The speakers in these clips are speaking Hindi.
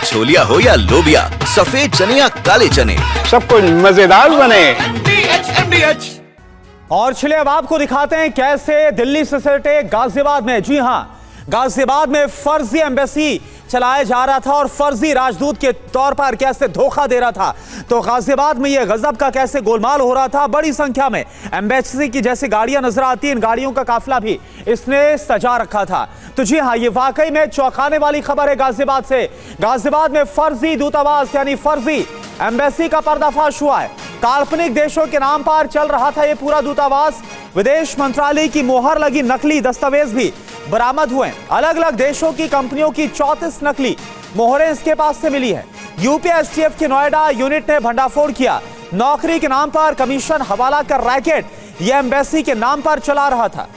छोलिया हो या लोबिया, सफेद चने या काले चने, सब कुछ मजेदार बने। और चलिए अब आपको दिखाते हैं कैसे दिल्ली से सटे गाजियाबाद में, जी हां, गाजियाबाद में फर्जी एम्बेसी चलाया जा रहा था और फर्जी राजदूत के तौर पर कैसे धोखा दे रहा था। तो गाजियाबाद में यह गजब का कैसे गोलमाल हो रहा था। बड़ी संख्या में एम्बेसी की जैसी गाड़ियां नजर आती हैं, इन गाड़ियों का काफिला भी इसने सजा रखा था। तो जी हां, ये वाकई में चौंकाने वाली खबर है गाजियाबाद से। गाजियाबाद में फर्जी दूतावास यानी फर्जी एम्बेसी का पर्दाफाश हुआ है। काल्पनिक देशों के नाम पर चल रहा था यह पूरा दूतावास। विदेश मंत्रालय की मोहर लगी नकली दस्तावेज भी बरामद हुए। अलग अलग देशों की कंपनियों की 34 नकली मोहरें इसके पास से मिली है। यूपी एसटीएफ के नोएडा यूनिट ने भंडाफोड़ किया। नौकरी के नाम पर कमीशन हवाला का रैकेट यह एम्बेसी के नाम पर चला रहा था।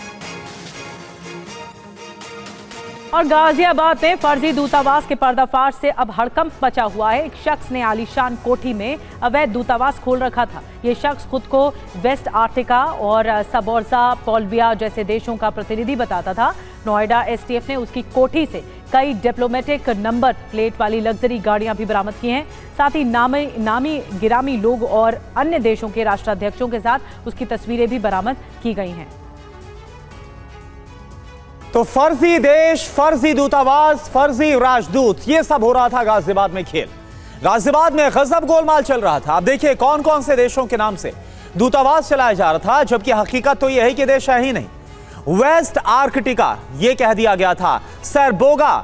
और गाजियाबाद में फर्जी दूतावास के पर्दाफाश से अब हड़कंप मचा हुआ है। एक शख्स ने आलीशान कोठी में अवैध दूतावास खोल रखा था। ये शख्स खुद को वेस्ट आर्टिका और सबोर्जा, पोल्विया जैसे देशों का प्रतिनिधि बताता था। नोएडा एसटीएफ ने उसकी कोठी से कई डिप्लोमेटिक नंबर प्लेट वाली लग्जरी गाड़ियां भी बरामद की हैं। साथ ही नामी गिरामी लोग और अन्य देशों के राष्ट्राध्यक्षों के साथ उसकी तस्वीरें भी बरामद की गई हैं। तो फर्जी देश, फर्जी दूतावास, फर्जी राजदूत, ये सब हो रहा था गाजियाबाद में खेल। गाजियाबाद में गजब गोलमाल चल रहा था। अब देखिए कौन कौन से देशों के नाम से दूतावास चलाया जा रहा था, जबकि हकीकत तो यह है कि देश है ही नहीं। वेस्ट आर्कटिका ये कह दिया गया था, सरबोगा,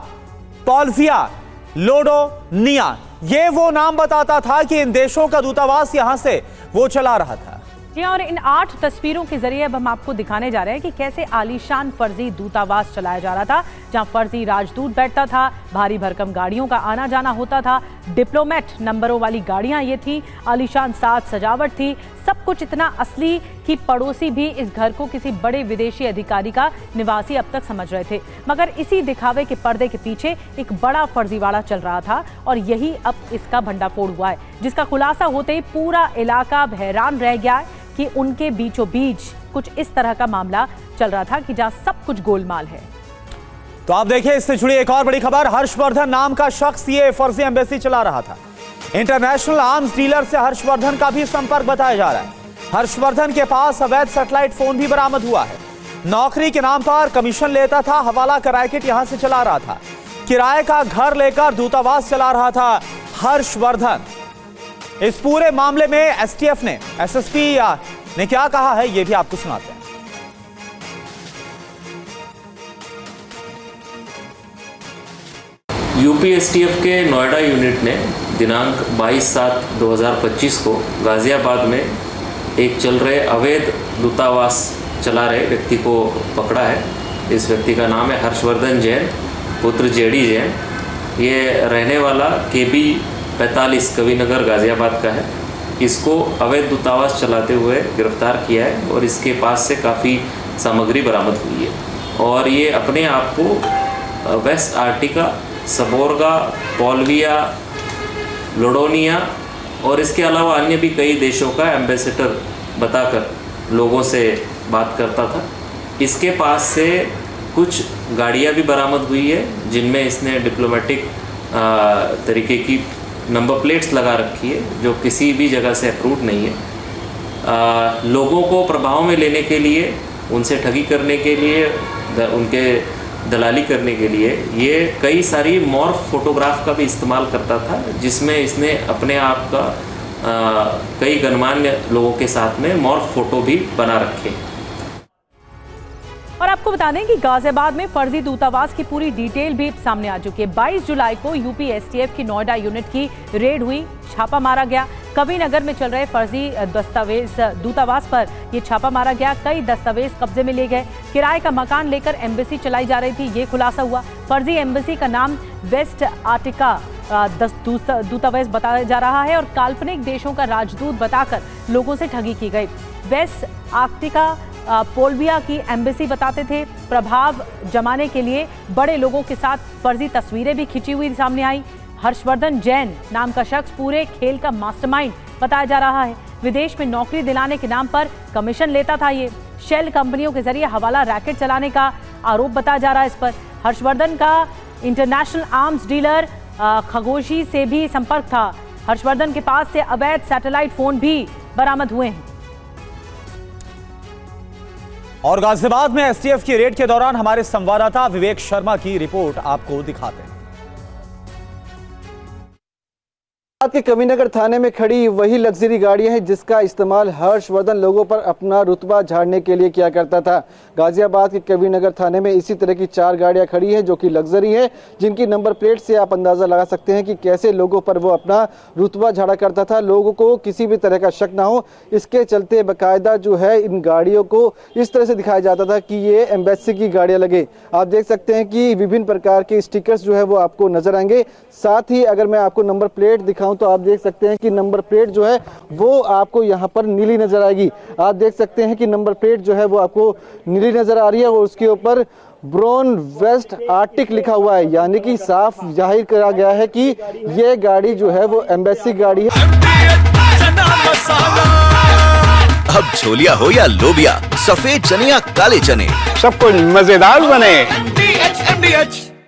पोल्विया, लोडोनिया, ये वो नाम बताता था कि इन देशों का दूतावास यहां से वो चला रहा था। जी और इन 8 तस्वीरों के जरिए अब हम आपको दिखाने जा रहे हैं कि कैसे आलीशान फर्जी दूतावास चलाया जा रहा था, जहां फर्जी राजदूत बैठता था, भारी भरकम गाड़ियों का आना जाना होता था, डिप्लोमेट नंबरों वाली गाड़ियां ये थी, आलीशान साज सजावट थी, सब कुछ इतना असली कि पड़ोसी भी इस घर को किसी बड़े विदेशी अधिकारी का निवासी अब तक समझ रहे थे। मगर इसी दिखावे के पर्दे के पीछे एक बड़ा फर्जीवाड़ा चल रहा था और यही अब इसका भंडाफोड़ हुआ है, जिसका खुलासा होते ही पूरा इलाका हैरान रह गया है कि उनके बीचों बीच कुछ इस तरह का मामला चल रहा था कि जहां सब कुछ गोलमाल है। तो आप देखिए इससे जुड़ी एक और बड़ी खबर। हर्षवर्धन नाम का शख्स ये फर्जी एम्बेसी चला रहा था। इंटरनेशनल आर्म्स डीलर से हर्षवर्धन का भी संपर्क बताया जा रहा है। हर्षवर्धन के पास अवैध सैटेलाइट फोन भी बरामद हुआ है। नौकरी के नाम पर कमीशन लेता था, हवाला का रैकेट यहां से चला रहा था। किराए का घर लेकर दूतावास चला रहा था हर्षवर्धन। इस पूरे मामले में एसटीएफ ने, एसएसपी ने क्या कहा है ये भी आपको सुनाते हैं। यूपी एसटीएफ के नोएडा यूनिट ने दिनांक 22/7/2025 को गाजियाबाद में एक चल रहे अवैध दूतावास चला रहे व्यक्ति को पकड़ा है। इस व्यक्ति का नाम है हर्षवर्धन जैन, पुत्र जेडी जैन। ये रहने वाला KB 45 कविनगर गाजियाबाद का है। इसको अवैध दूतावास चलाते हुए गिरफ्तार किया है और इसके पास से काफ़ी सामग्री बरामद हुई है। और ये अपने आप को वेस्ट आर्टिका, सबोर्गा, पोल्विया, लोडोनिया और इसके अलावा अन्य भी कई देशों का एम्बेसडर बताकर लोगों से बात करता था। इसके पास से कुछ गाड़ियां भी बरामद हुई है जिनमें इसने डिप्लोमेटिक तरीके की नंबर प्लेट्स लगा रखी है, जो किसी भी जगह से अप्रूव्ड नहीं है। लोगों को प्रभाव में लेने के लिए, उनसे ठगी करने के लिए, उनके दलाली करने के लिए ये कई सारी मॉर्फ फोटोग्राफ का भी इस्तेमाल करता था, जिसमें इसने अपने आप का कई गणमान्य लोगों के साथ में मॉर्फ फोटो भी बना रखे। और आपको बता दें कि गाजियाबाद में फर्जी दूतावास की पूरी डिटेल भी सामने आ चुकी है। 22 जुलाई को यूपी एसटीएफ की नोएडा यूनिट की रेड हुई, छापा मारा गया। कविनगर में चल रहे फर्जी दस्तावेज दूतावास पर यह छापा मारा गया। कई दस्तावेज कब्जे में लिए गए। किराए का मकान लेकर एम्बेसी चलाई जा रही थी, ये खुलासा हुआ। फर्जी एम्बेसी का नाम वेस्ट आर्टिका दूतावास बताया जा रहा है और काल्पनिक देशों का राजदूत बताकर लोगों से ठगी की गई। वेस्ट आर्टिका पोल्विया की एम्बेसी बताते थे। प्रभाव जमाने के लिए बड़े लोगों के साथ फर्जी तस्वीरें भी खिंची हुई सामने आई। हर्षवर्धन जैन नाम का शख्स पूरे खेल का मास्टरमाइंड बताया जा रहा है। विदेश में नौकरी दिलाने के नाम पर कमीशन लेता था। ये शेल कंपनियों के जरिए हवाला रैकेट चलाने का आरोप बताया जा रहा है। इस पर हर्षवर्धन का इंटरनेशनल आर्म्स डीलर खगोशी से भी संपर्क था। हर्षवर्धन के पास से अवैध सैटेलाइट फोन भी बरामद हुए हैं। और गाजियाबाद में एसटीएफ की रेड के दौरान हमारे संवाददाता विवेक शर्मा की रिपोर्ट आपको दिखाते हैं। के कविनगर थाने में खड़ी वही लग्जरी गाड़ियां हैं जिसका इस्तेमाल हर्षवर्धन लोगों पर अपना रुतबा झाड़ने के लिए किया करता था। गाजियाबाद के कविनगर थाने में इसी तरह की 4 गाड़ियां खड़ी हैं जो कि लग्जरी हैं, जिनकी नंबर प्लेट से आप अंदाजा लगा सकते हैं कि कैसे लोगों पर वो अपना रुतबा झाड़ा करता था, लोगों को किसी भी तरह का शक ना हो। इसके चलते बाकायदा जो है इन गाड़ियों को इस तरह से दिखाया जाता था कि ये एम्बेसी की गाड़ियां लगे। आप देख सकते हैं कि विभिन्न प्रकार के स्टिकर्स जो है वो आपको नजर आएंगे। साथ ही अगर मैं आपको नंबर प्लेट दिखाऊं तो आप देख सकते हैं कि नंबर प्लेट जो है वो आपको यहाँ पर नीली नजर आएगी। आप देख सकते हैं कि नंबर प्लेट जो है वो आपको नीली नजर आ रही है और उसके ऊपर ब्रॉन वेस्ट आर्टिक लिखा हुआ है, यानी कि साफ जाहिर करा गया है कि ये गाड़ी जो है वो एम्बेसी गाड़ी है। अब छोलिया हो या लोबिया, सफेद चने या काले चने, सब कुछ मजेदार बने।